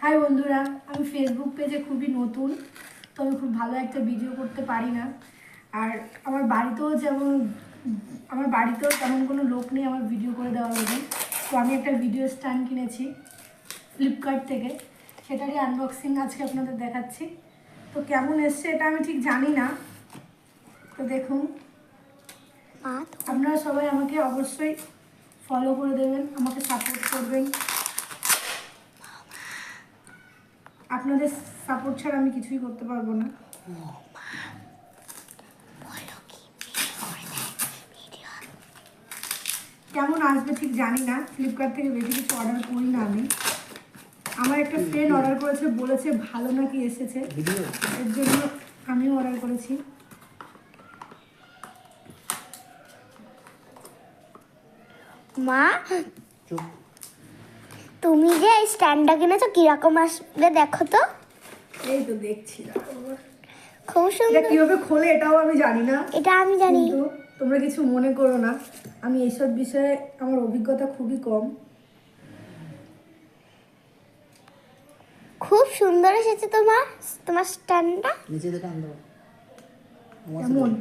High বন্ধুরা, আমি Facebook পেজে খুবই নতুন, তো আমি খুব ভালো একটা ভিডিও করতে পারি না। আর আমার বাড়িতেও তেমন কোনো লোক নেই আমার ভিডিও করে দেওয়ার জন্য। তো আমি একটা ভিডিও স্ট্যান্ড কিনেছি ফ্লিপকার্ট থেকে, সেটারই আনবক্সিং আজকে আপনাদের দেখাচ্ছি। তো কেমন এসছে এটা আমি ঠিক জানি না, তো দেখুন। আপনারা সবাই আমাকে অবশ্যই ফলো করে দেবেন, আমাকে সাপোর্ট করবেন। আপনাদের সাপোর্ট ছাড়া আমি কিছুই করতে পারবো না। কেমন আসবে ঠিক জানি না, ফ্লিপকার্ট থেকে বেশি কিছু অর্ডার করি না আমি। আমার একটা ফ্রেন্ড অর্ডার করেছে, বলেছে ভালো নাকি এসেছে, এর জন্য আমিও অর্ডার করেছি। মা, তুমি যে এই স্ট্যান্ডটা কিনেছো কিরকম আসবে দেখো তো। এই তো দেখছি, খুব এটা সুন্দর। কিভাবে খোলে এটাও আমি জানি না, এটা আমি জানি। কিন্তু তোমরা কিছু মনে করো না, আমি এইসব বিষয়ে আমার অভিজ্ঞতা খুবই কম। খুব সুন্দর এসেছে তোমার স্ট্যান্ডটা। নিচে থেকে আনতে কেমন